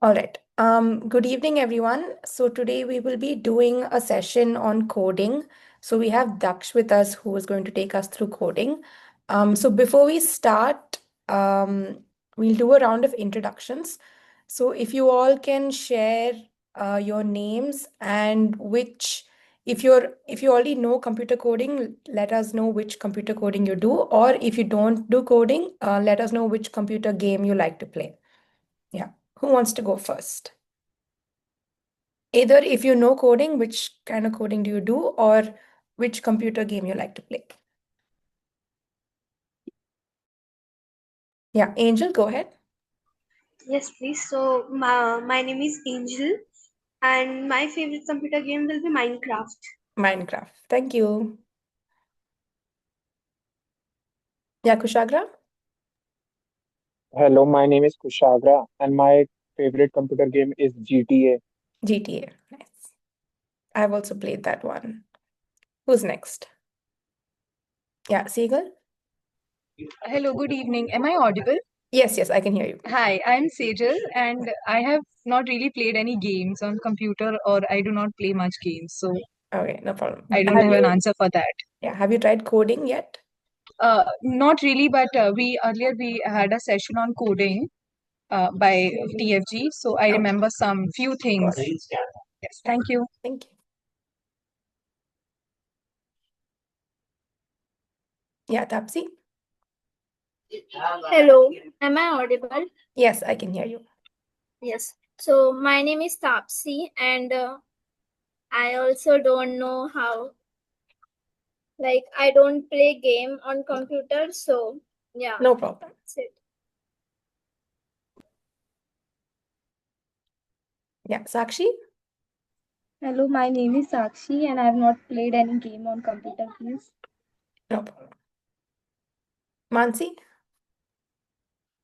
All right. Good evening, everyone. So today we will be doing a session on coding. So we have Daksh with us who is going to take us through coding. So before we start, we'll do a round of introductions. So if you all can share your names and if you already know computer coding, let us know which computer coding you do, or if you don't do coding, let us know which computer game you like to play. Yeah. Who wants to go first? Either if you know coding, which kind of coding do you do, or which computer game you like to play? Yeah, Angel, go ahead. Yes, please. So my name is Angel, and my favorite computer game will be Minecraft. Minecraft. Thank you. Yeah, Kushagra? Hello, my name is Kushagra, and my favorite computer game is GTA. GTA. Nice. I've also played that one. Who's next? Yeah, Seagull? Hello, good evening. Am I audible? Yes, I can hear you. Hi, I'm Sejal, and I have not really played any games on computer, or I do not play much games, so Okay, no problem. I don't Have have an you, answer for that. have you tried coding yet? Not really, but we earlier we had a session on coding by TFG, so I Okay, remember some few things. Yes, thank you. thank you. Yeah, Tapsi? Hello, am I audible? Yes, I can hear you. Yes. So my name is Tapsi, and I also don't know how. Like I don't play game on computer, so yeah, No problem. that's it. Yeah, Sakshi? Hello, my name is Sakshi and I have not played any game on computer, please. No problem. Mansi?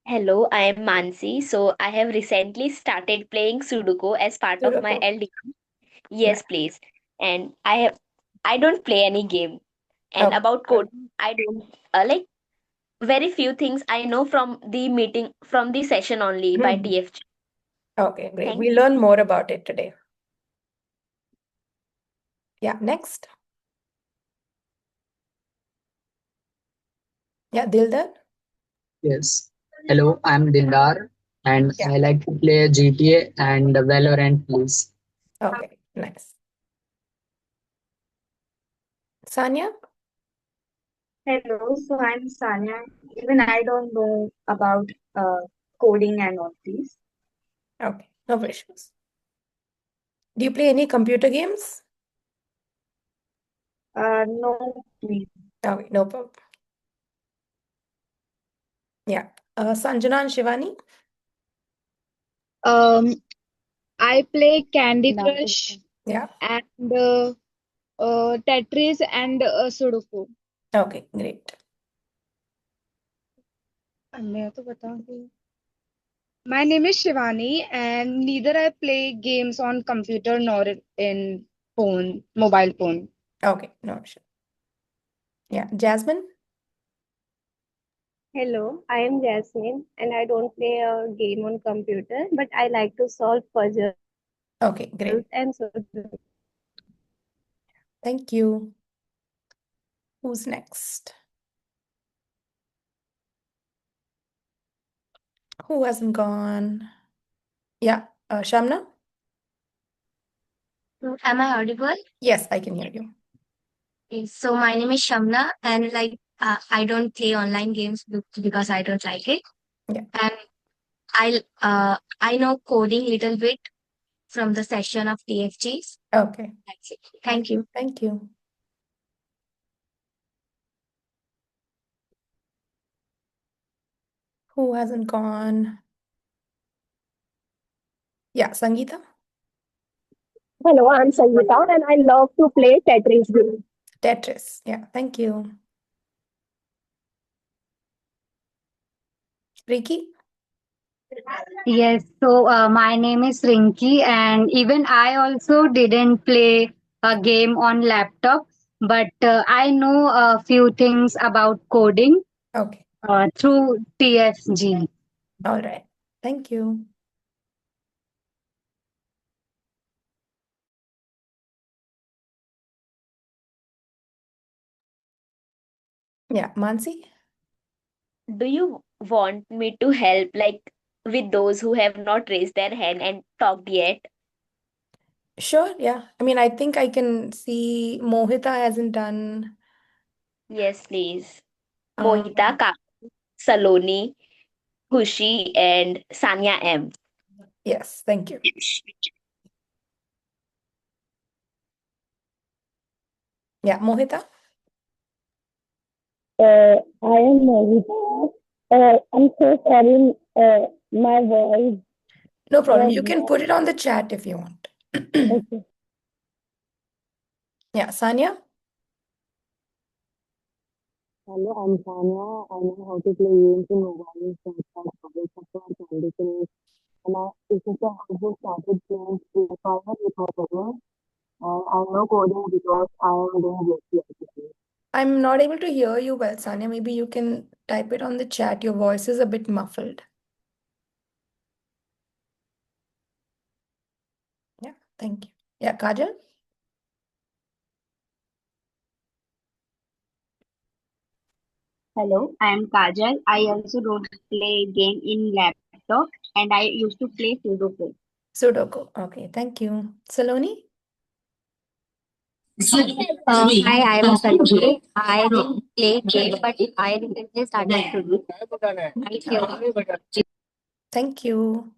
Hello, I am Mansi. So I have recently started playing Sudoku as part of my Sudoku. LD. Nice. Yes, please. And I don't play any game. And Okay. about coding, I don't like very few things I know from the meeting from the session only by TFG. Okay, great. Thank We learn more about it today. Yeah, next. Yeah, Dildar. Yes. Hello, I'm Dildar and Yeah. I like to play GTA and Valorant, please. Okay, nice. Sanya? Hello, so I'm Sanya. Even I don't know about coding and all these. Okay, no issues. Do you play any computer games? No, please. Okay, no problem. Yeah. Sanjana and Shivani? I play Candy Crush Yeah. and Tetris and Sudoku. Okay, great. मैं तो बताऊंगी. My name is Shivani, and neither I play games on computer nor in mobile phone. Okay, no issue. Yeah, Jasmine? Hello, I am Jasmine, and I don't play a game on computer, but I like to solve puzzles Okay, great. and so. Thank you. Who's next? Who hasn't gone? Yeah, Shamna? Am I audible? Yes, I can hear you. Okay, so my name is Shamna, and I don't play online games because I don't like it. Yeah. And I know coding little bit from the session of TFGs. Okay. That's it. Thank you. Thank you. Who hasn't gone? Yeah, Sangeeta? Hello, I'm Sangeeta and I love to play Tetris games. Tetris. Yeah, thank you. Ricky? Yes, so my name is Rinky, and even I also didn't play a game on laptop, but I know a few things about coding Okay. through TFG. All right. Thank you. Yeah, Mansi? Do you want me to help, like, with those who have not raised their hand and talked yet? Sure, yeah. I mean, I think I can see Mohita hasn't done. Yes, please. Mohita, Um, Saloni, Khushi, and Sanya M. yes, thank you. Yeah, Mohita? I am Mohita. I'm so sorry. My voice No problem. was You can not put it on the chat if you want. okay. Yeah, Sanya? Hello, I'm Tanya. I know how to play games in mobile phones like public sector and conditioning. And I recently also started playing Free Fire with my cousin. And I know coding because I am doing GST. I'm not able to hear you well, Sanya. Maybe you can type it on the chat. Your voice is a bit muffled. Yeah, thank you. Yeah, Kajal? Hello, I am Kajal. I also don't play game in laptop and I used to play Sudoku. Sudoku. Okay, thank you. Saloni? Hi, I am Sanjay. I didn't play game, but I recently started to do. Thank you. Thank you.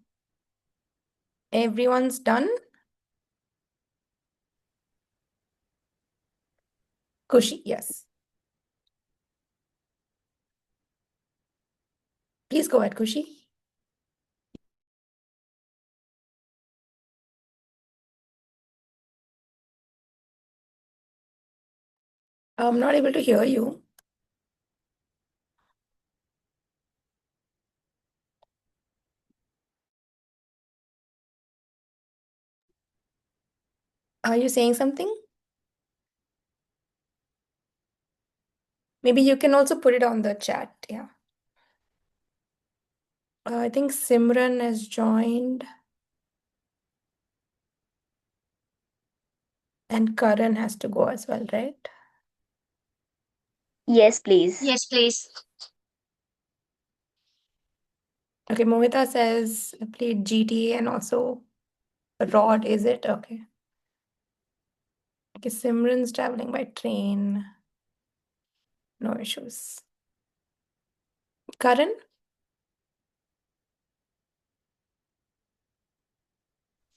Everyone's done? Kushi, yes. Please go ahead, Kushi. I'm not able to hear you. Are you saying something? Maybe you can also put it on the chat. Yeah. I think Simran has joined and Karan has to go as well, right? Yes, please. Yes, please. Okay, Mohita says played GTA and also Rod, is it? Okay. Okay, Simran's traveling by train. No issues. Karan?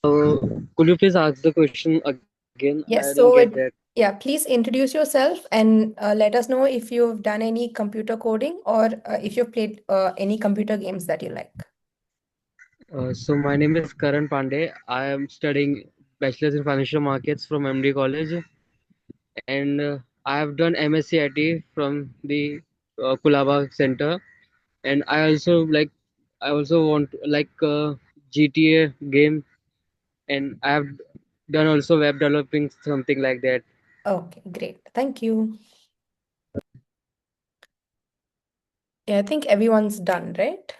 Could you please ask the question again? I didn't Yes, get so that. yeah, please introduce yourself and let us know if you've done any computer coding or if you've played any computer games that you like. So my name is Karan Pandey. I am studying Bachelor's in Financial Markets from MD College, and I have done MSc IT from the Kulaba Center. And I also want GTA game, and I have done also web developing something like that. Okay, great. Thank you. Yeah, I think everyone's done, right?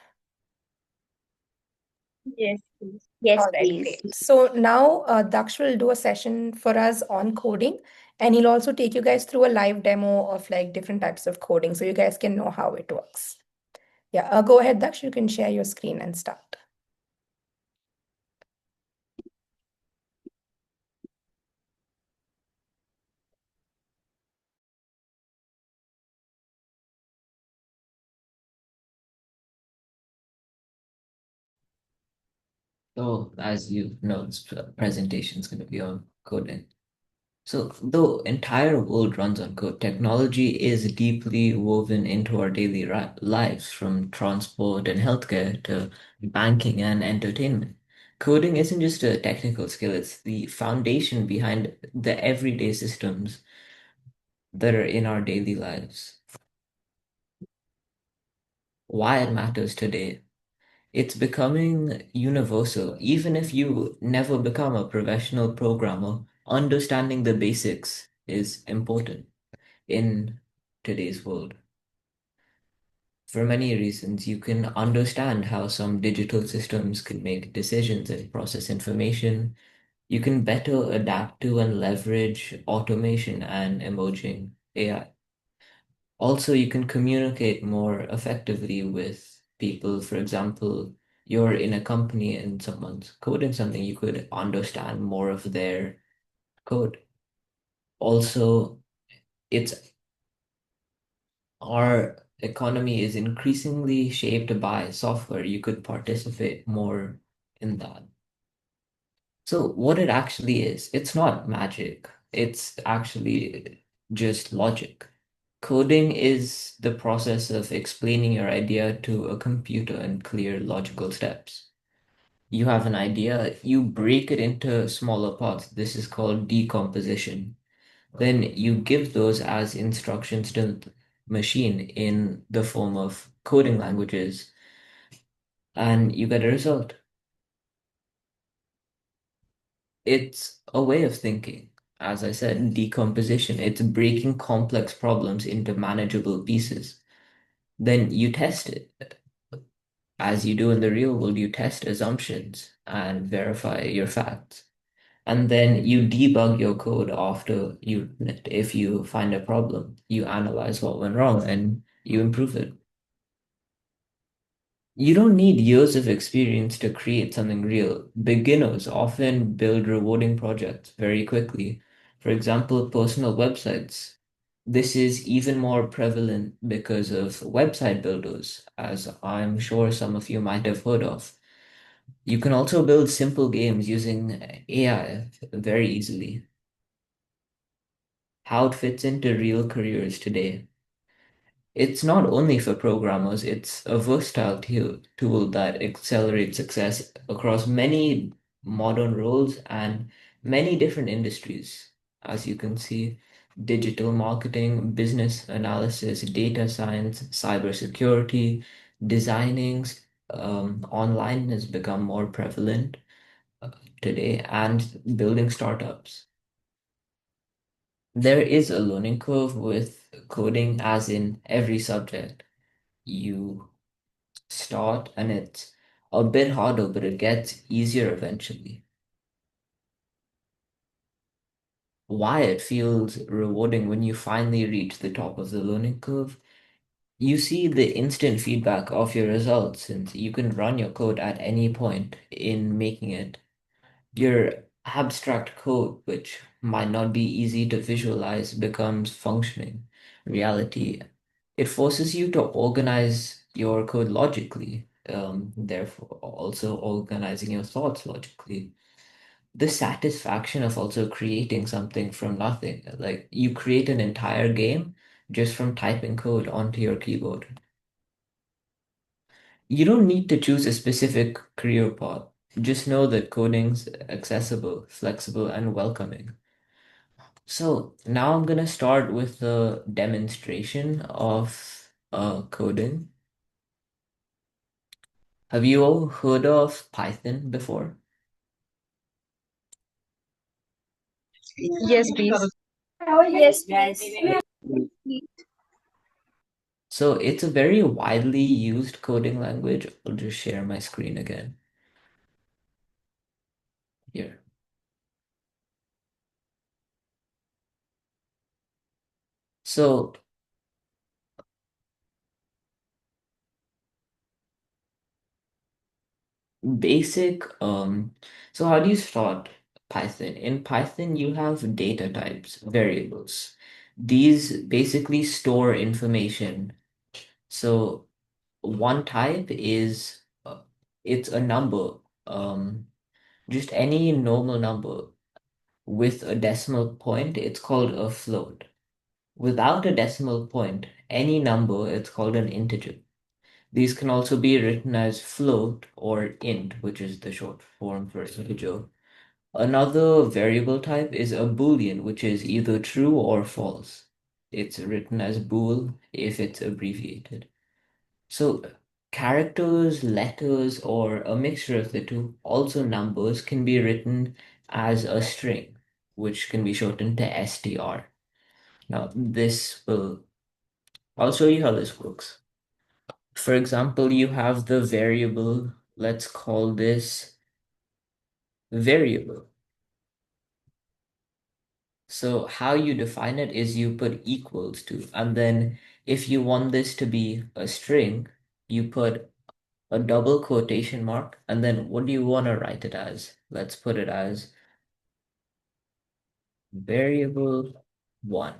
Yes, please. Yes, All right, please. great. So now Daksh will do a session for us on coding, and he'll also take you guys through a live demo of like different types of coding so you guys can know how it works. Yeah, go ahead, Daksh. You can share your screen and start. So, as you know, this presentation is going to be on coding. So, the entire world runs on code. Technology is deeply woven into our daily lives, from transport and healthcare to banking and entertainment. Coding isn't just a technical skill, it's the foundation behind the everyday systems that are in our daily lives. Why it matters today. It's becoming universal. Even if you never become a professional programmer, understanding the basics is important in today's world. For many reasons, you can understand how some digital systems can make decisions and process information. You can better adapt to and leverage automation and emerging AI. Also, you can communicate more effectively with people. For example, you're in a company and someone's coding something, you could understand more of their code. Also, it's our economy is increasingly shaped by software. You could participate more in that. So, what it actually is, it's not magic. It's actually just logic. Coding is the process of explaining your idea to a computer in clear logical steps. You have an idea, you break it into smaller parts. This is called decomposition. Then you give those as instructions to the machine in the form of coding languages, and you get a result. It's a way of thinking. As I said, decomposition. It's breaking complex problems into manageable pieces. Then you test it. As you do in the real world, you test assumptions and verify your facts. And then you debug your code after you, if you find a problem, you analyze what went wrong and you improve it. You don't need years of experience to create something real. Beginners often build rewarding projects very quickly. For example, personal websites. This is even more prevalent because of website builders, as I'm sure some of you might have heard of. You can also build simple games using AI very easily. How it fits into real careers today. It's not only for programmers, it's a versatile tool that accelerates success across many modern roles and many different industries. As you can see, digital marketing, business analysis, data science, cybersecurity, designing, online has become more prevalent today, and building startups. There is a learning curve with coding, as in every subject. You start and it's a bit harder, but it gets easier eventually. Why it feels rewarding when you finally reach the top of the learning curve. You see the instant feedback of your results since you can run your code at any point in making it. Your abstract code, which might not be easy to visualize, becomes functioning reality. It forces you to organize your code logically, therefore also organizing your thoughts logically. The satisfaction of also creating something from nothing, like you create an entire game just from typing code onto your keyboard. You don't need to choose a specific career path. Just know that coding's accessible, flexible, and welcoming. So now I'm gonna start with the demonstration of coding. Have you all heard of Python before? Yes, please. Yes, please. So it's a very widely used coding language. I'll just share my screen again here. So basic, so how do you start Python? In Python, you have data types, variables. These basically store information. So one type is it's a number, just any normal number with a decimal point, it's called a float. Without a decimal point, any number, it's called an integer. These can also be written as float or int, which is the short form for integer. Another variable type is a boolean, which is either true or false. It's written as bool if it's abbreviated. So characters, letters, or a mixture of the two, also numbers, can be written as a string, which can be shortened to str. Now, I'll show you how this works. For example, you have the variable, let's call this variable. So how you define it is you put equals to, and then if you want this to be a string, you put a double quotation mark, and then what do you want to write it as? Let's put it as variable 1.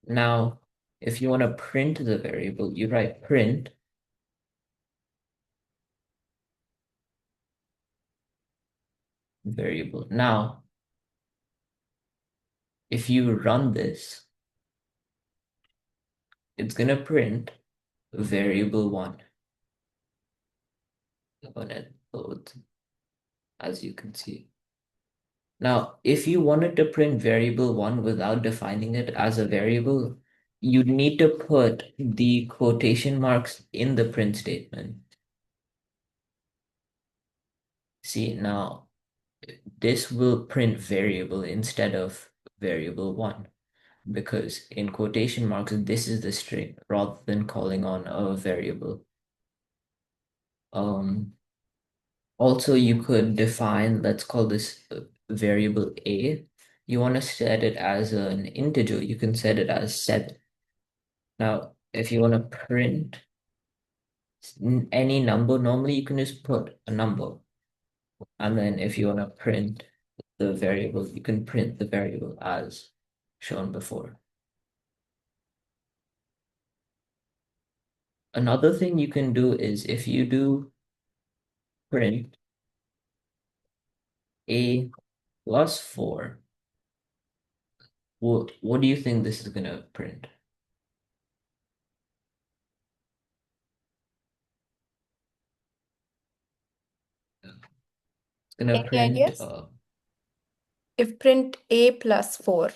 Now, if you want to print the variable, you write print variable. Now, if you run this, it's going to print variable 1 when it loads, as you can see. Now, if you wanted to print variable 1 without defining it as a variable, you'd need to put the quotation marks in the print statement. See, now this will print variable instead of variable 1, because in quotation marks, this is the string rather than calling on a variable. Also, you could define, let's call this variable a. You want to set it as an integer, you can set it as 7. Now, if you want to print any number, normally you can just put a number. And then if you want to print the variable, you can print the variable as shown before. Another thing you can do is if you do print a plus 4, what do you think this is going to print? It's going to Any print ideas? If print a plus 4.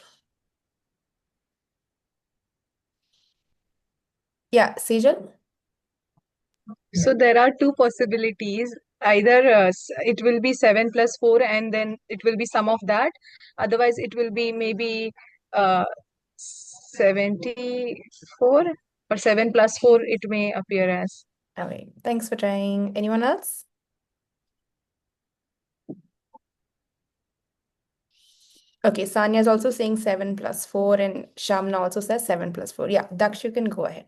Yeah, Sejal? So there are two possibilities. Either it will be 7 plus 4 and then it will be sum of that. Otherwise, it will be maybe 74 or 7 plus 4 it may appear as. All right, thanks for trying. Anyone else? Okay, Sanya is also saying 7 plus 4, and Shamna also says 7 plus 4. Yeah, Daksh, you can go ahead.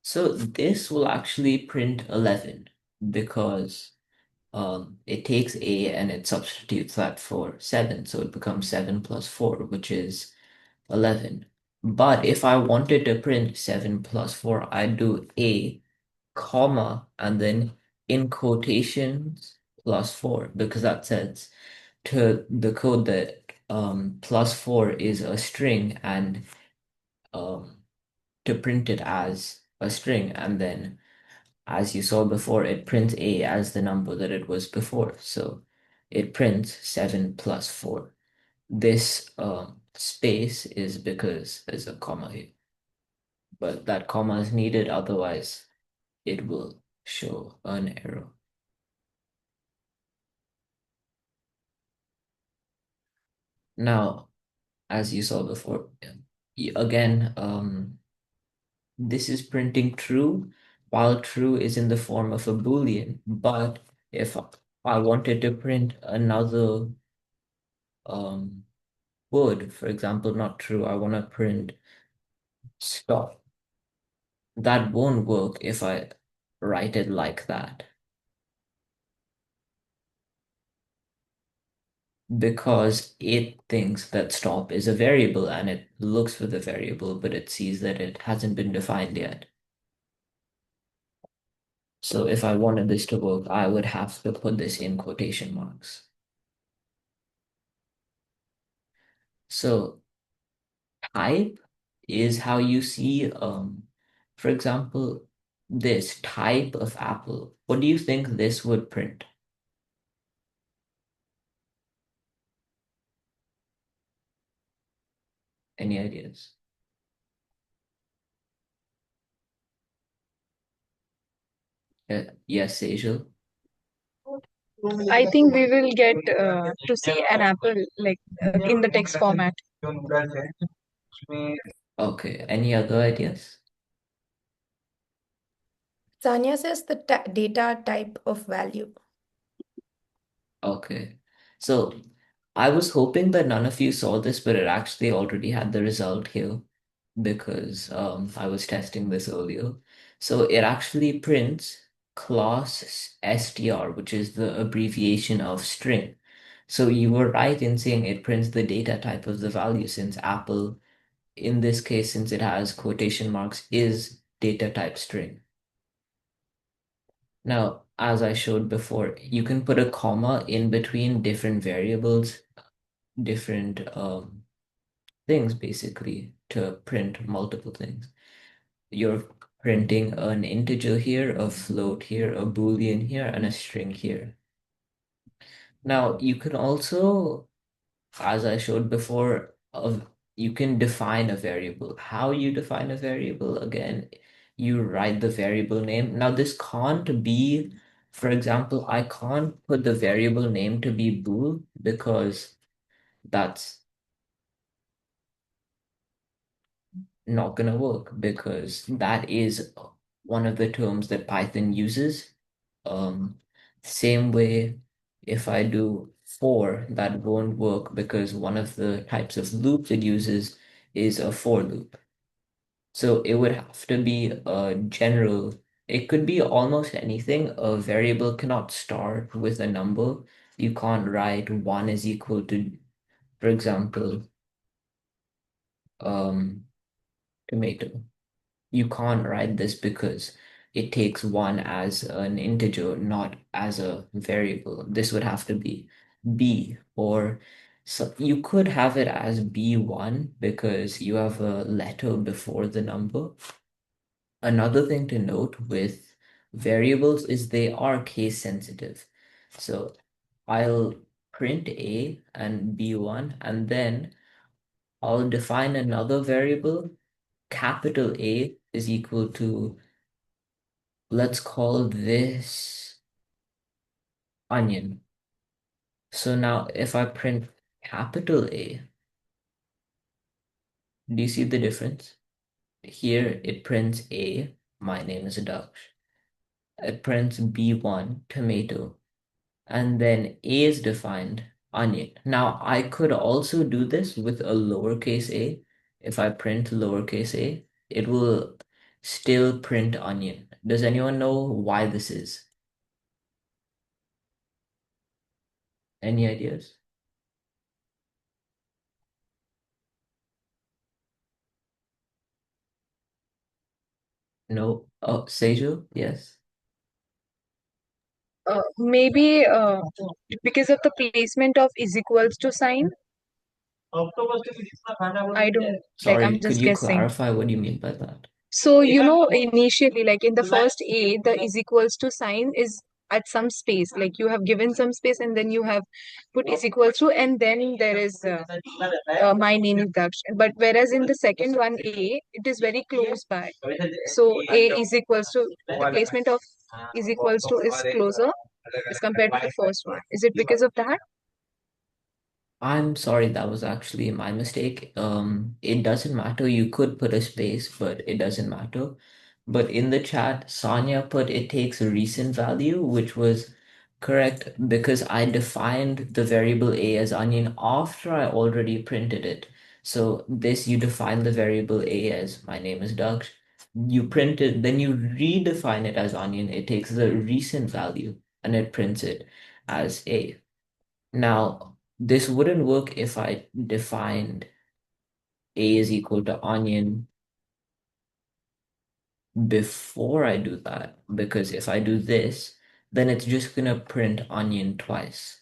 So this will actually print 11 because it takes a and it substitutes that for 7. So it becomes 7 plus 4, which is 11. But if I wanted to print 7 plus 4, I'd do a, comma, and then in quotations plus 4, because that says to the code that plus 4 is a string, and to print it as a string, and then as you saw before, it prints a as the number that it was before. So it prints 7 plus 4. This space is because there's a comma here. But that comma is needed, otherwise it will show an error. Now, as you saw before, again, this is printing true, while true is in the form of a Boolean. But if I wanted to print another word, for example, not true, I want to print stop. That won't work if I write it like that, because it thinks that stop is a variable and it looks for the variable, but it sees that it hasn't been defined yet. So if I wanted this to work, I would have to put this in quotation marks. So type is how you see, for example, this type of apple. What do you think this would print? Any ideas? Yes, Sejal. I think we will get to see an apple like in the text format. Okay, any other ideas? Sanya says the data type of value. Okay, so I was hoping that none of you saw this, but it actually already had the result here. because I was testing this earlier. So it actually prints class str, which is the abbreviation of string. So you were right in saying it prints the data type of the value, since Apple, in this case, since it has quotation marks, is data type string. Now, as I showed before, you can put a comma in between different variables, different things basically, to print multiple things. You're printing an integer here, a float here, a boolean here, and a string here. Now, you can also, as I showed before, you can define a variable. How you define a variable? Again, you write the variable name. Now, this can't be, for example, I can't put the variable name to be bool because that's not gonna work, because that is one of the terms that Python uses. Um, Same way, if I do for, that won't work because one of the types of loops it uses is a for loop. So it would have to be a general, it could be almost anything. A variable cannot start with a number. You can't write one is equal to, for example, um, tomato. You can't write this because it takes one as an integer, not as a variable. This would have to be b, or so you could have it as b1 because you have a letter before the number. Another thing to note with variables is they are case sensitive. So I'll print a and b1, and then I'll define another variable. Capital A is equal to, let's call this onion. So now if I print capital A, do you see the difference? Here it prints A, my name is Daksh. It prints B1, tomato. And then A is defined, onion. Now I could also do this with a lowercase a. If I print lowercase a, it will still print onion. Does anyone know why this is? Any ideas? No. Oh, Sejal, yes. Maybe because of the placement of is equals to sign. I don't, like, I'm Sorry, could just you guessing. clarify what you mean by that? So, initially, like in the first A, the is equals to sign is at some space. Like you have given some space and then you have put is equals to, and then there is my name is Daksh. But whereas in the second one, A, it is very close by. So A is equals to, the placement of is equals to is closer as compared to the first one. Is it because of that? I'm sorry, that was actually my mistake. It doesn't matter. You could put a space, but it doesn't matter. But in the chat, Sonia put it takes a recent value, which was correct because I defined the variable a as onion after I already printed it. So this, you define the variable a as my name is Doug. You print it, then you redefine it as onion. It takes the recent value and it prints it as a. Now, this wouldn't work if I defined a is equal to onion before I do that, because if I do this, then it's just gonna print onion twice.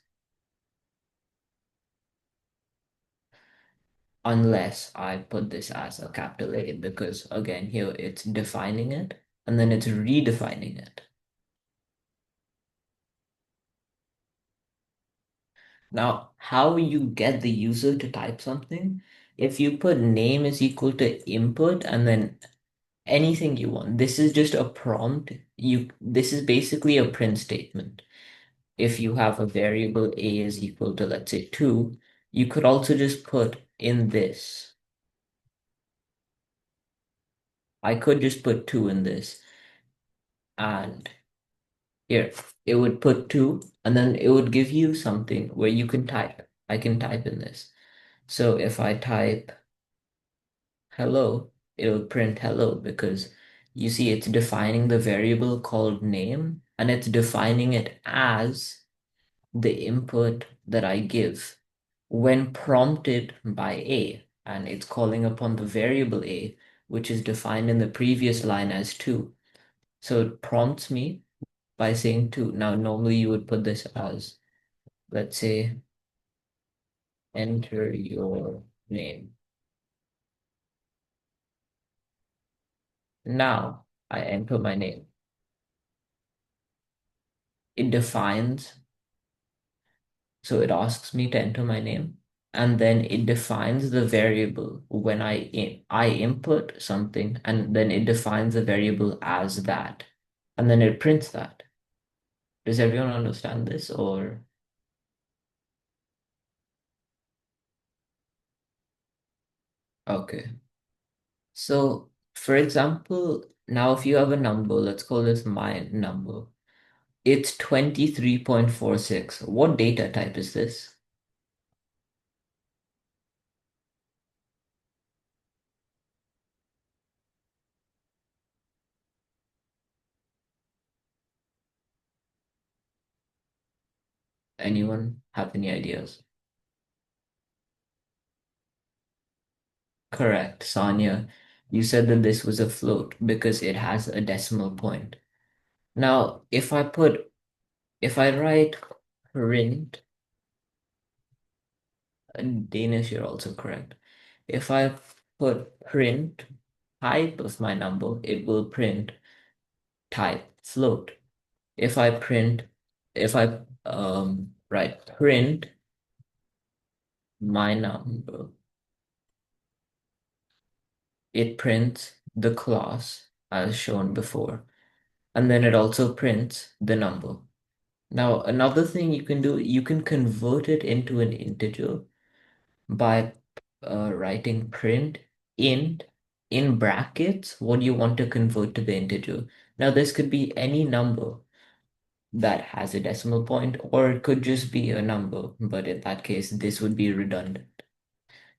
Unless I put this as a capital A, because again, here it's defining it and then it's redefining it. Now, how you get the user to type something, if you put name is equal to input and then anything you want. This is just a prompt. This is basically a print statement. If you have a variable a is equal to, let's say, 2, you could also just put in this. I could just put 2 in this, and here it would put 2, and then it would give you something where you can type. I can type in this. So if I type hello, it'll print hello because you see it's defining the variable called name and it's defining it as the input that I give when prompted by A, and it's calling upon the variable A, which is defined in the previous line as 2. So it prompts me by saying 2. Now, normally you would put this as, let's say, enter your name. Now, I enter my name. It defines, so it asks me to enter my name, and then it defines the variable when I input something, and then it defines the variable as that, and then it prints that. Does everyone understand this, or? Okay. So, for example, now if you have a number, let's call this my number. It's 23.46. What data type is this? Anyone have any ideas? Correct, Sonia. You said that this was a float because it has a decimal point. Now, if I write print, Danish, you're also correct. If I put print type of my number, it will print type float. If I print, if I write print my number, it prints the class as shown before, and then it also prints the number. Now, another thing you can do, you can convert it into an integer by writing print int in brackets what you want to convert to the integer. Now, this could be any number that has a decimal point, or it could just be a number, but in that case, this would be redundant.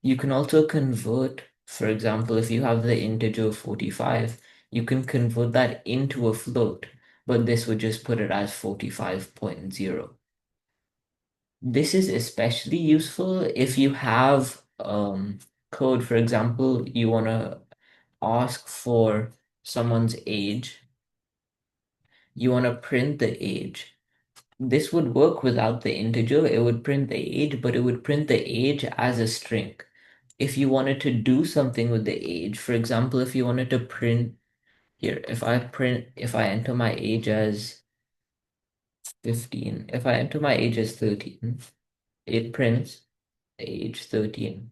You can also convert, for example, if you have the integer 45, you can convert that into a float, but this would just put it as 45.0. This is especially useful if you have code, for example, you want to ask for someone's age, you want to print the age. This would work without the integer. It would print the age, but it would print the age as a string. If you wanted to do something with the age, for example, if you wanted to print here, if I enter my age as 15, if I enter my age as 13, it prints age 13.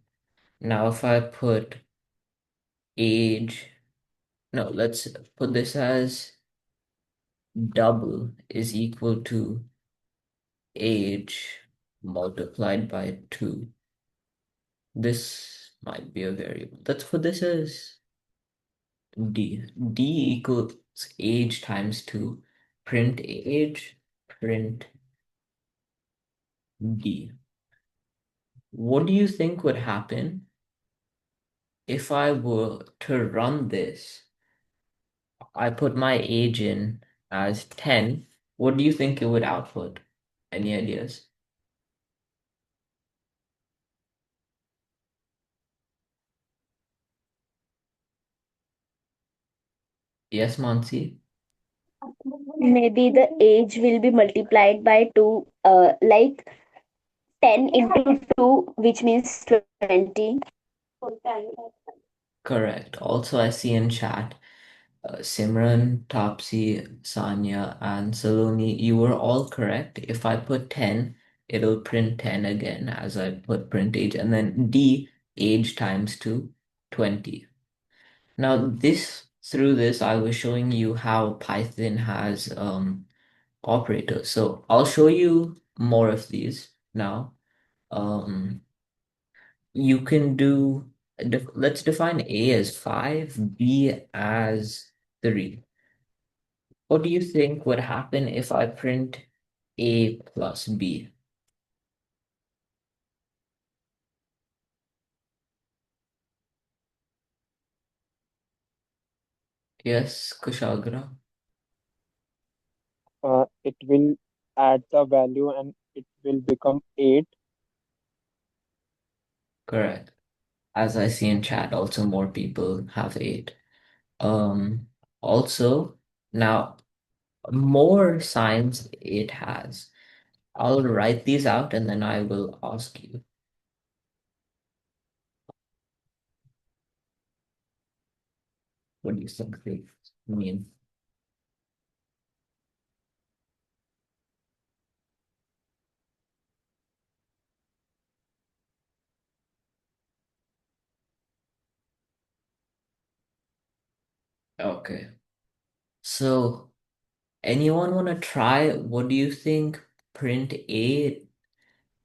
Now, if I put age, no, let's put this as double is equal to age multiplied by 2. This might be a variable. Let's put this as D. D equals age times 2. Print age, print D. What do you think would happen if I were to run this? I put my age in as 10. What do you think it would output? Any ideas? Yes, Mansi? Maybe the age will be multiplied by 2, like 10 into 2, which means 20. Correct. Also, I see in chat, Simran, Tapsi, Sanya, and Saloni, you were all correct. If I put 10, it'll print 10 again as I put print age, and then D, age times 2, 20. Now, through this, I was showing you how Python has operators. So I'll show you more of these now. Um, you can do, let's define A as 5, B as 3. What do you think would happen if I print A plus B? Yes, Kushagra. It will add the value and it will become 8. Correct. As I see in chat, also more people have 8. Also, now more signs it has. I'll write these out and then I will ask you. What do you think they mean? Okay. So, anyone want to try? What do you think print A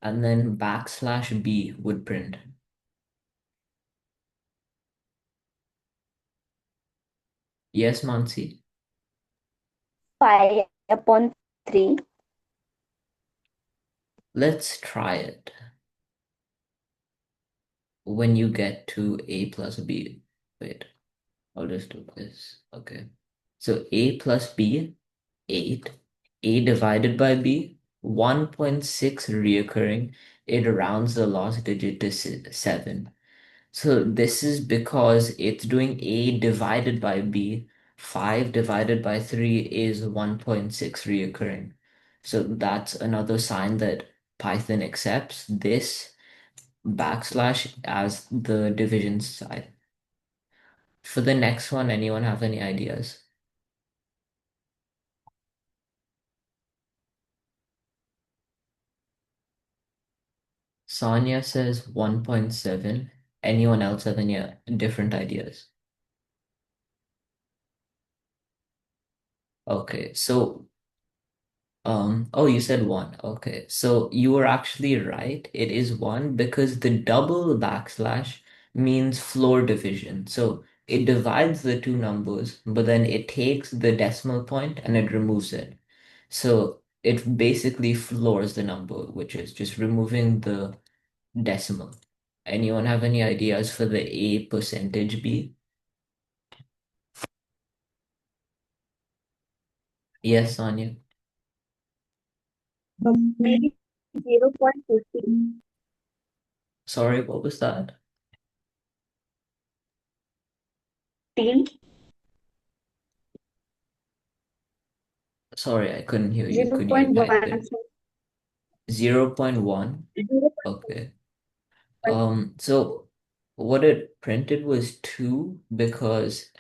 and then backslash B would print? Yes, Mansi? 5/3. Let's try it. When you get to A plus B. Wait, I'll just do this. Okay. So A plus B, 8. A divided by B, 1.6 reoccurring. It rounds the last digit to 7. So this is because it's doing A divided by B. 5 divided by 3 is 1.6 reoccurring. So that's another sign that Python accepts this backslash as the division sign. For the next one, anyone have any ideas? Sonia says 1.7. Anyone else have any different ideas? Okay, so oh, you said 1. Okay, so you were actually right. It is 1 because the double backslash means floor division. So it divides the two numbers, but then it takes the decimal point and it removes it. So it basically floors the number, which is just removing the decimal. Anyone have any ideas for the A percentage B? Yes, Sonia. Maybe 0.15. Sorry, what was that? Sorry, I couldn't hear you. Could you type 0.1. it? 0.1. Okay. So what it printed was 2 because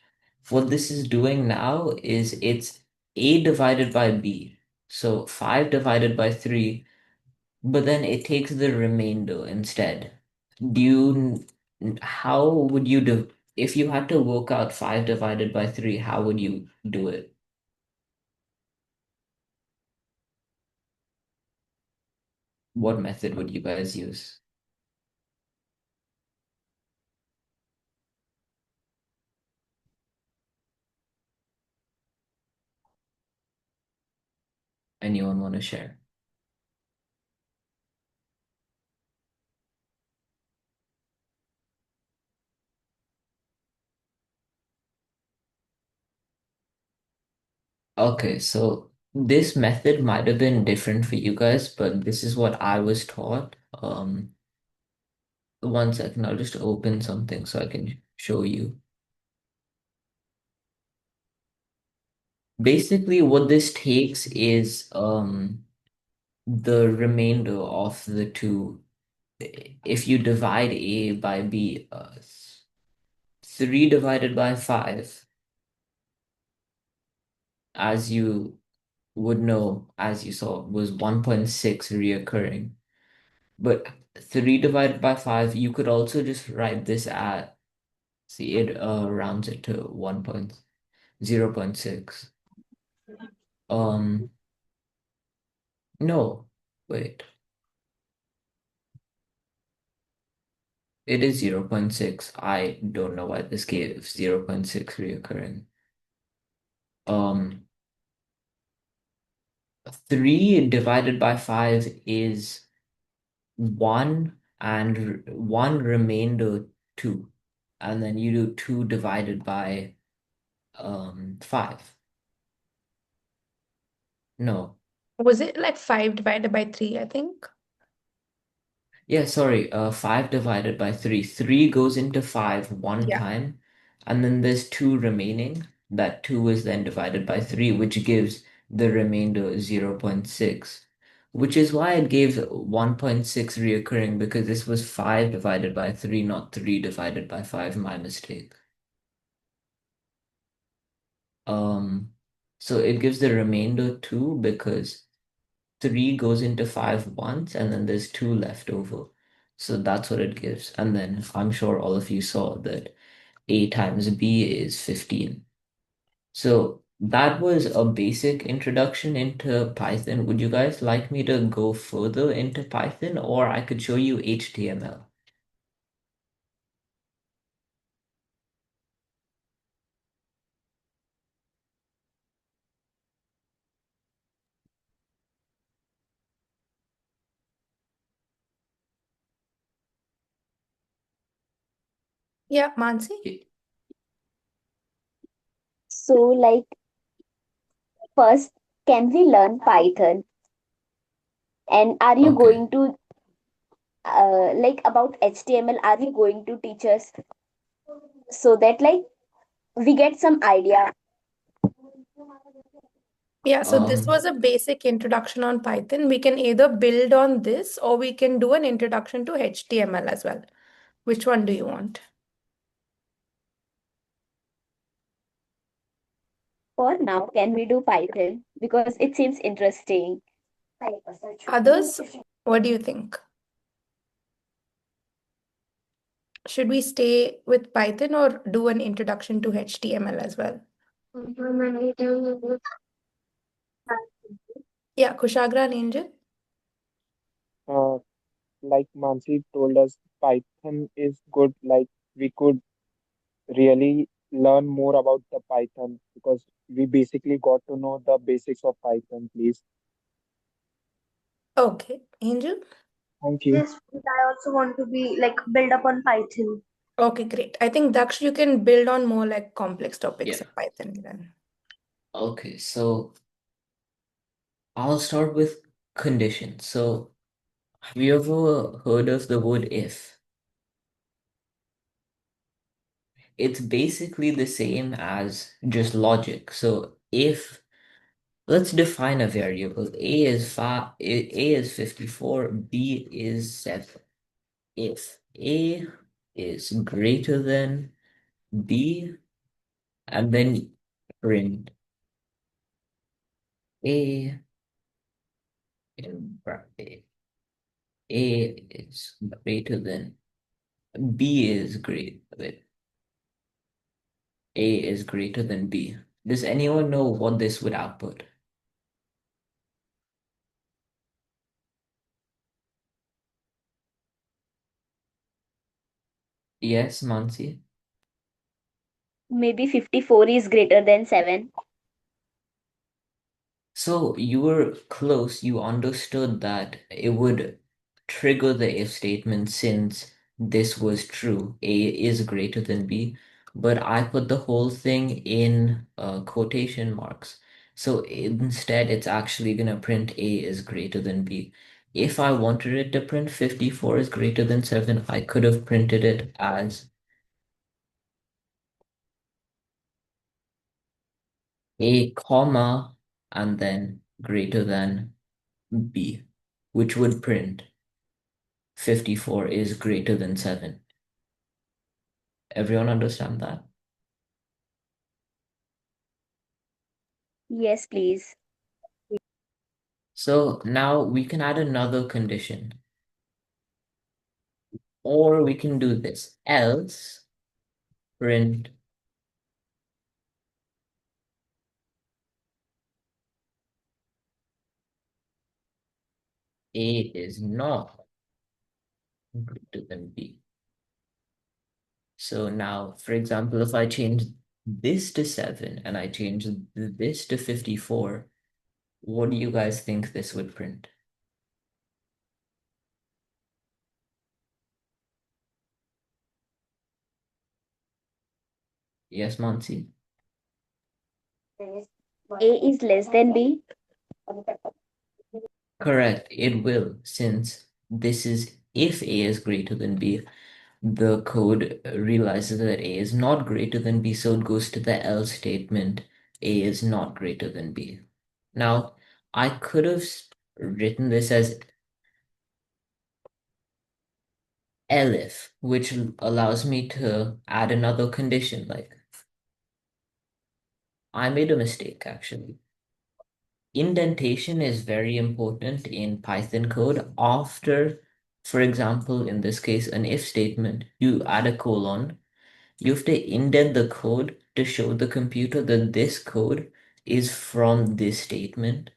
what this is doing now is it's A divided by B. So 5 divided by 3, but then it takes the remainder instead. Do you, how would you do, if you had to work out 5 divided by 3, how would you do it? What method would you guys use? Anyone want to share? Okay, so this method might have been different for you guys, but this is what I was taught. 1 second, I'll just open something so I can show you. Basically, what this takes is the remainder of the two. If you divide A by B, 3 divided by 5, as you would know, as you saw, was 1.6 reoccurring. But 3 divided by 5, you could also just write this at, see, it rounds it to 1.0.6. Um, no, wait, it is 0.6. I don't know why this gave 0.6 reoccurring. Um, 3 divided by 5 is 1 and 1 remainder 2. And then you do 2 divided by 5. No. Was it like 5 divided by 3, I think? Yeah, sorry. 5 divided by 3. 3 goes into 5 one Yeah. time, and then there's 2 remaining. That 2 is then divided by 3, which gives the remainder 0.6, which is why it gave 1.6 reoccurring, because this was 5 divided by 3, not 3 divided by 5. My mistake. So it gives the remainder 2 because 3 goes into 5 once, and then there's 2 left over. So that's what it gives. And then I'm sure all of you saw that A times B is 15. So that was a basic introduction into Python. Would you guys like me to go further into Python, or I could show you HTML? Yeah, Mansi? So, like, first, can we learn Python? And are you Okay. going to, like, about HTML, are you going to teach us so that, like, we get some idea? Yeah, so this Um, was a basic introduction on Python. We can either build on this or we can do an introduction to HTML as well. Which one do you want? For now, can we do Python? Because it seems interesting. Others, what do you think? Should we stay with Python or do an introduction to HTML as well? Yeah, Kushagra and Angel? Uh, like Mansi told us, Python is good. Like we could really learn more about the Python because we basically got to know the basics of Python, please. Okay, Angel? Thank you. Yes, but I also want to be like build up on Python. Okay, great. I think Daksh, you can build on more like complex topics yeah. in Python then. Okay, so I'll start with conditions. So have you ever heard of the word if? It's basically the same as just logic. So if let's define a variable. A is 54, B is 7. If A is greater than B, and then print A in bracket. A is greater than B is great. Wait, A is greater than B. Does anyone know what this would output? Yes, Mansi? Maybe 54 is greater than 7. So you were close. You understood that it would trigger the if statement since this was true. A is greater than B, but I put the whole thing in quotation marks. So instead, it's actually going to print A is greater than B. If I wanted it to print 54 is greater than 7, I could have printed it as A comma and then greater than B, which would print 54 is greater than 7. Everyone understand that? Yes, please. So now we can add another condition, or we can do this. Else print A is not greater than B. So now, for example, if I change this to 7 and I change this to 54, what do you guys think this would print? Yes, Mansi? A is less than B? Correct, it will, since this is if A is greater than B, the code realizes that A is not greater than B, so it goes to the else statement, A is not greater than B. Now, I could have written this as elif, which allows me to add another condition. Like, I made a mistake actually. Indentation is very important in Python code. After, for example, in this case, an if statement, you add a colon. You have to indent the code to show the computer that this code is from this statement.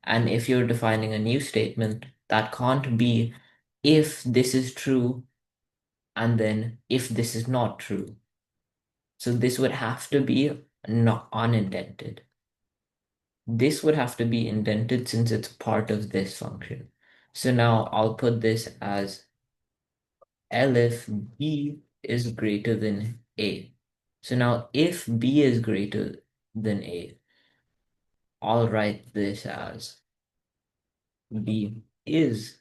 And if you're defining a new statement, that can't be if this is true and then if this is not true. So this would have to be not unindented. This would have to be indented since it's part of this function. So now I'll put this as elif b is greater than a. So now if b is greater than a, I'll write this as b is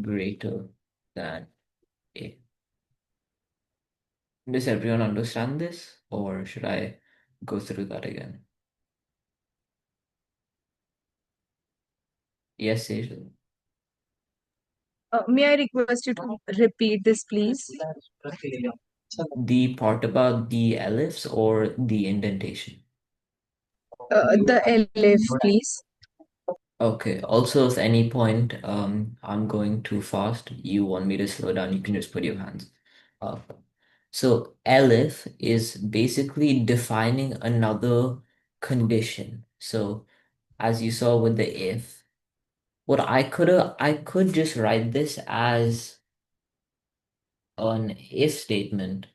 greater than a. Does everyone understand this, or should I go through that again? Yes, Sejal. May I request you to repeat this, please? The part about the elifs or the indentation? The elif, please. Okay. Also, if any point I'm going too fast, you want me to slow down, you can just put your hands up. So elif is basically defining another condition. So as you saw with the if, what I could just write this as an if statement.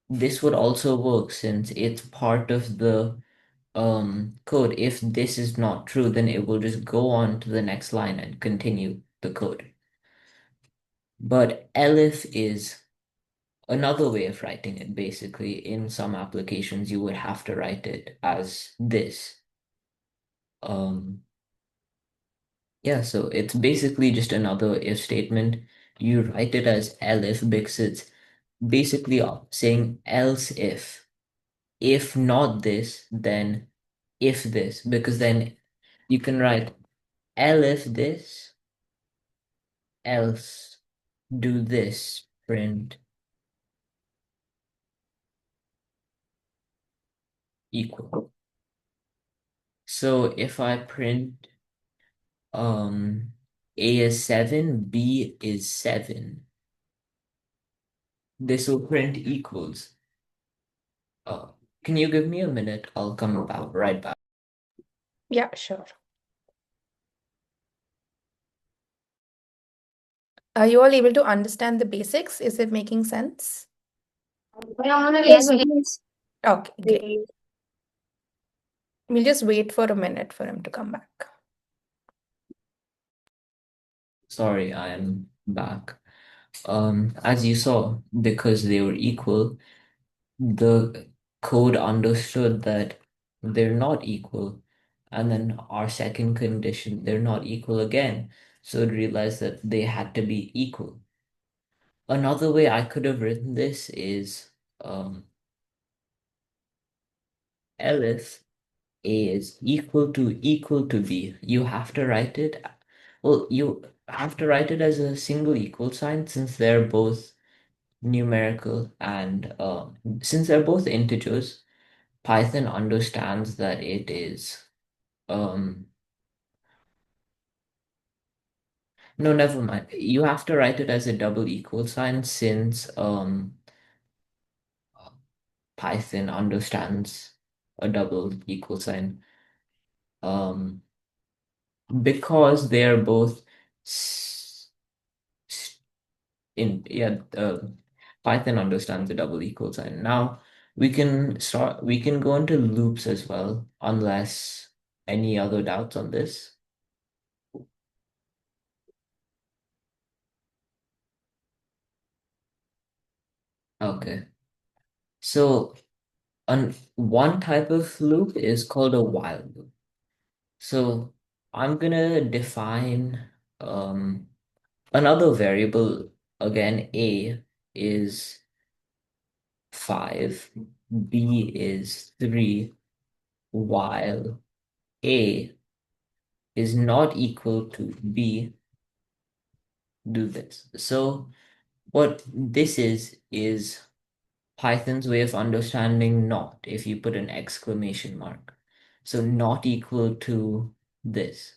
This would also work since it's part of the code. If this is not true, then it will just go on to the next line and continue the code. But elif is another way of writing it. Basically, in some applications, you would have to write it as this. Yeah, so it's basically just another if statement. You write it as elif because it's basically saying else if not this, then if this, because then you can write elif this, else do this, print equal. So if I print A is 7, B is 7, this will print equals. Can you give me a minute? I'll come back right back. Yeah, sure. Are you all able to understand the basics? Is it making sense? Yes, please. Okay, great. We'll just wait for a minute for him to come back. Sorry, I am back. As you saw, because they were equal, the code understood that they're not equal. And then our second condition, they're not equal again. So it realized that they had to be equal. Another way I could have written this is elif A is equal to B. You have to write it, well, you have to write it as a single equal sign since they're both numerical and since they're both integers, Python understands that it is no, never mind. You have to write it as a double equal sign since Python understands a double equal sign. Because they are both in yeah, Python understands the double equal sign. Now we can go into loops as well, unless any other doubts on this. Okay. So one type of loop is called a while loop. So I'm gonna define another variable. Again, A is 5, B is 3, while A is not equal to B. Do this. So what this is Python's way of understanding not if you put an exclamation mark. So not equal to this.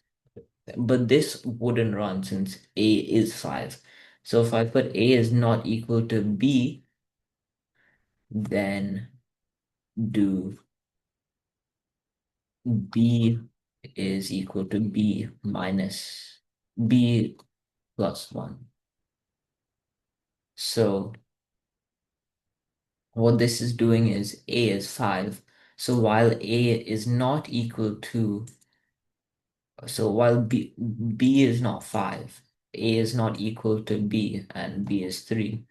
But this wouldn't run since A is 5. So if I put A is not equal to B, then do B is equal to B minus B plus 1. So what this is doing is A is 5. So while A is not equal to, so while B is not 5, A is not equal to B, and B is 3,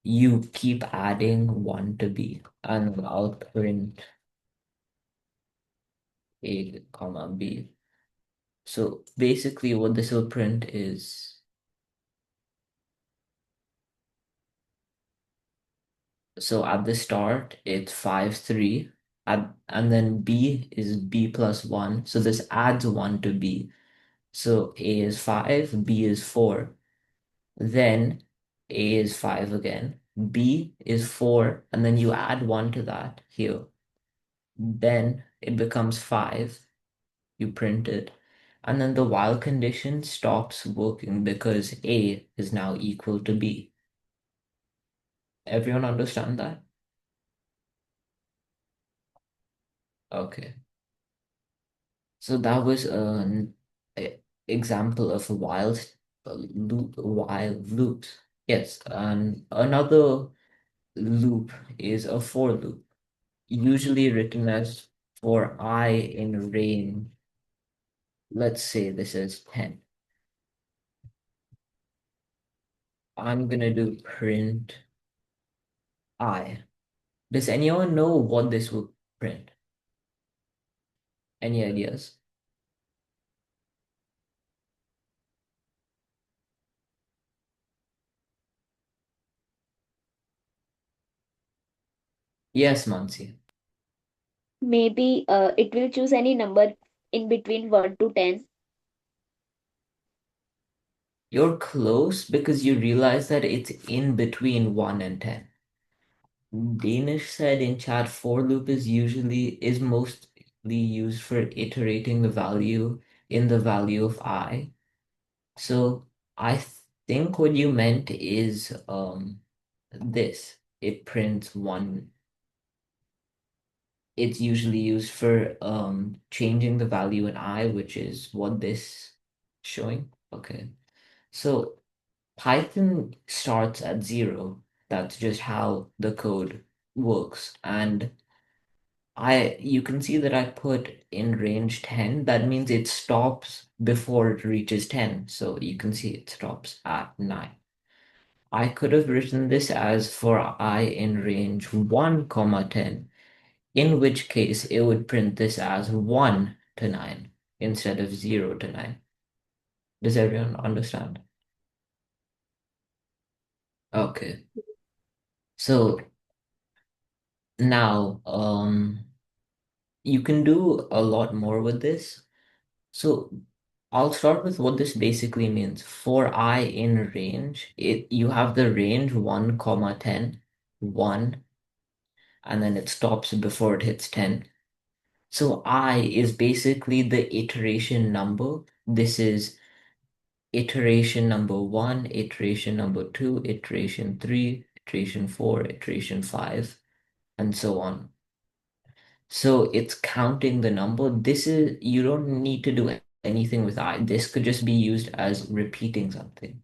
you keep adding 1 to B, and I'll print A comma B. So basically what this will print is, so at the start it's 5, 3, and then B is B plus 1. So this adds 1 to B. So A is 5, B is 4. Then A is 5 again, B is 4, and then you add 1 to that here. Then it becomes 5, you print it, and then the while condition stops working because A is now equal to B. Everyone understand that? Okay. So that was an example of a while loops. Yes, and another loop is a for loop, usually written as for I in range. Let's say this is 10. I'm gonna do print I. Does anyone know what this will print? Any ideas? Yes, Mansi. Maybe it will choose any number in between 1 to 10. You're close because you realize that it's in between 1 and 10. Danish said in chat for loop is mostly used for iterating the value in the value of I. So I think what you meant is this. It prints 1. It's usually used for changing the value in I, which is what this showing. Okay. So Python starts at 0. That's just how the code works. And you can see that I put in range 10. That means it stops before it reaches 10. So you can see it stops at 9. I could have written this as for I in range 1, comma 10, in which case it would print this as 1 to 9 instead of 0 to 9. Does everyone understand? Okay. So now you can do a lot more with this. So I'll start with what this basically means. For I in range, you have the range 1, comma 10, 1, and then it stops before it hits 10. So I is basically the iteration number. This is iteration number 1, iteration number 2, iteration 3, iteration 4, iteration 5, and so on. So it's counting the number. You don't need to do anything with I. This could just be used as repeating something.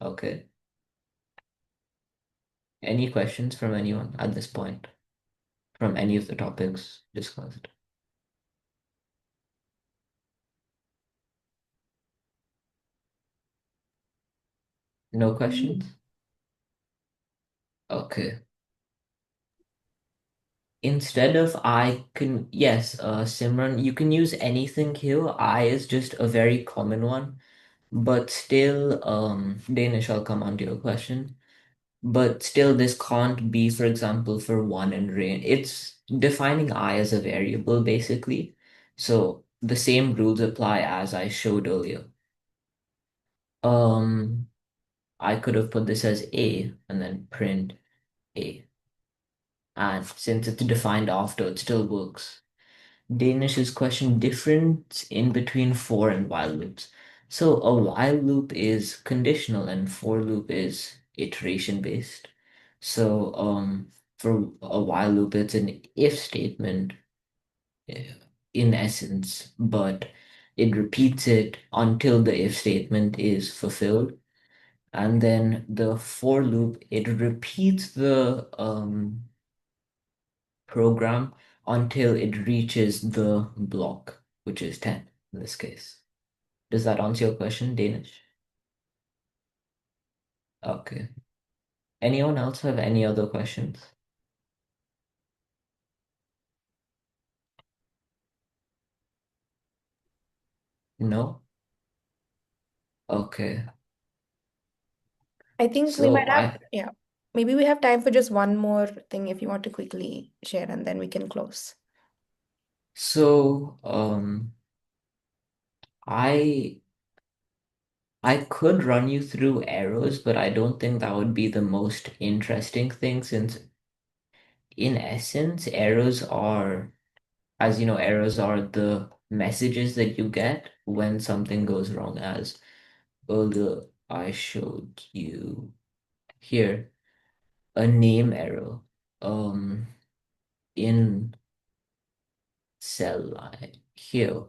Okay. Any questions from anyone at this point from any of the topics discussed? No questions? Okay. Instead of I can, yes, Simran, you can use anything here. I is just a very common one, but still, Danish, I'll come on to your question. But still, this can't be, for example, for one and rain. It's defining I as a variable, basically. So the same rules apply as I showed earlier. Um, I could have put this as A and then print A. And since it's defined after, it still works. Danish's question, difference in between for and while loops. So a while loop is conditional and for loop is iteration based. So for a while loop, it's an if statement in essence, but it repeats it until the if statement is fulfilled. And then the for loop, it repeats the program until it reaches the block, which is 10 in this case. Does that answer your question, Danish? Okay. Anyone else have any other questions? No? Okay. I think we might So have, yeah, maybe we have time for just one more thing if you want to quickly share, and then we can close. so I could run you through arrows, but I don't think that would be the most interesting thing since in essence arrows are, as you know, errors are the messages that you get when something goes wrong, as earlier I showed you here a name error in cell line here.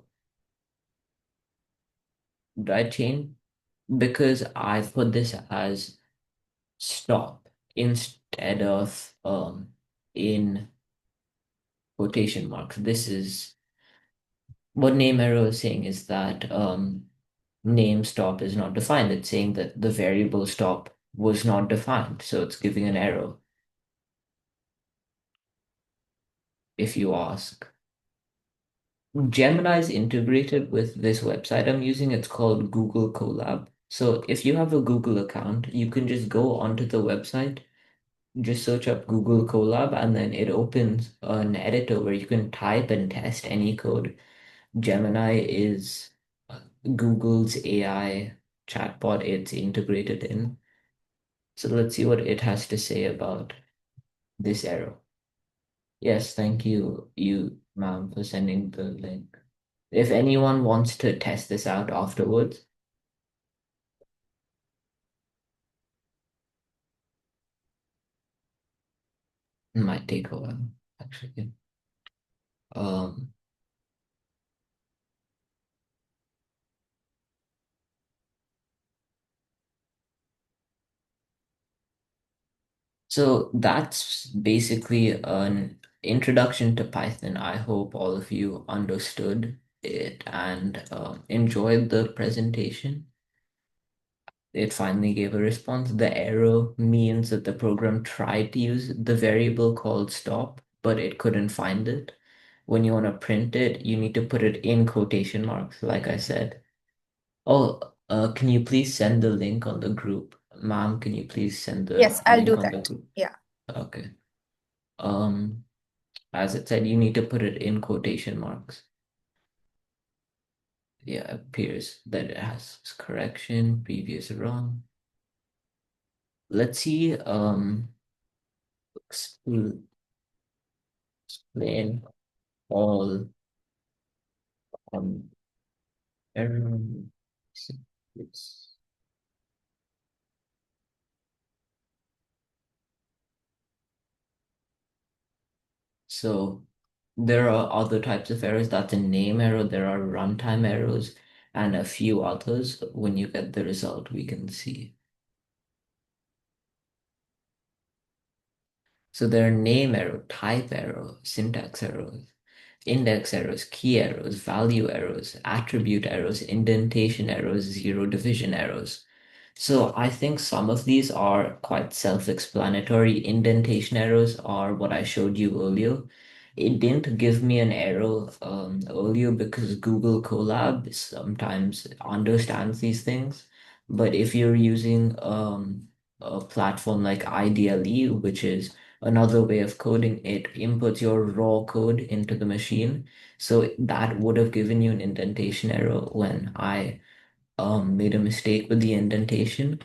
Did I change? Because I put this as stop instead of in quotation marks. This is what name error is saying is that name stop is not defined. It's saying that the variable stop was not defined, so it's giving an error if you ask. Gemini is integrated with this website I'm using. It's called Google Colab. So if you have a Google account, you can just go onto the website, just search up Google Colab, and then it opens an editor where you can type and test any code. Gemini is Google's AI chatbot it's integrated in. So let's see what it has to say about this error. Yes, thank you, ma'am, for sending the link. If anyone wants to test this out afterwards, it might take a while, actually. Um, so that's basically an introduction to Python. I hope all of you understood it and enjoyed the presentation. It finally gave a response. The error means that the program tried to use the variable called stop, but it couldn't find it. When you want to print it, you need to put it in quotation marks, like I said. Oh, can you please send the link on the group? Ma'am, can you please send the Yes, I'll do link on the that. group? Yeah. Okay. Um, as it said, you need to put it in quotation marks. Yeah, it appears that it has correction, previous wrong. Let's see, explain all error. It's- So there are other types of errors. That's a name error. There are runtime errors and a few others. When you get the result, we can see. So there are name error, type error, syntax errors, index errors, key errors, value errors, attribute errors, indentation errors, zero division errors. So I think some of these are quite self-explanatory. Indentation errors are what I showed you earlier. It didn't give me an error earlier because Google Colab sometimes understands these things. But if you're using a platform like IDLE, which is another way of coding, it inputs your raw code into the machine. So that would have given you an indentation error when I made a mistake with the indentation.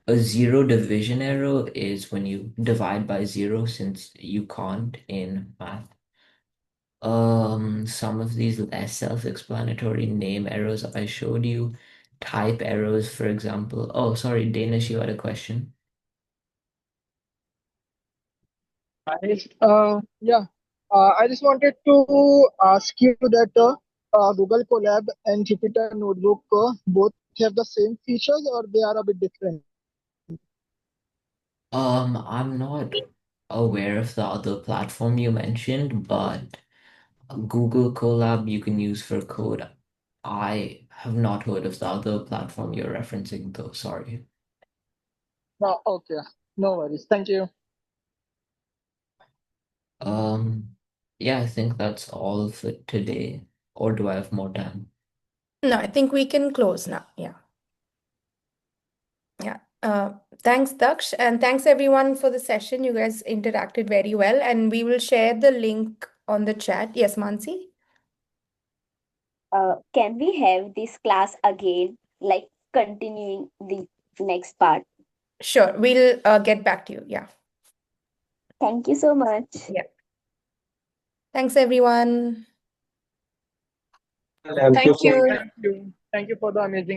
A zero division error is when you divide by zero, since you can't in math. Some of these less self-explanatory name errors I showed you, type errors, for example. Oh, sorry, Danish, you had a question. Yeah, I just wanted to ask you that Google Colab and Jupyter Notebook both have the same features or they are a bit different? I'm not aware of the other platform you mentioned, but Google Colab you can use for code. I have not heard of the other platform you're referencing, though. Sorry. No, okay, no worries. Thank you. Um, yeah, I think that's all for today. Or do I have more time? No, I think we can close now. Yeah. Yeah. Thanks, Daksh, and thanks everyone for the session. You guys interacted very well, and we will share the link on the chat. Yes, Mansi? Can we have this class again, like continuing the next part? Sure, we'll get back to you. Yeah. Thank you so much. Yeah. Thanks, everyone. Thank you Thank so you. much. Thank you. Thank you for the amazing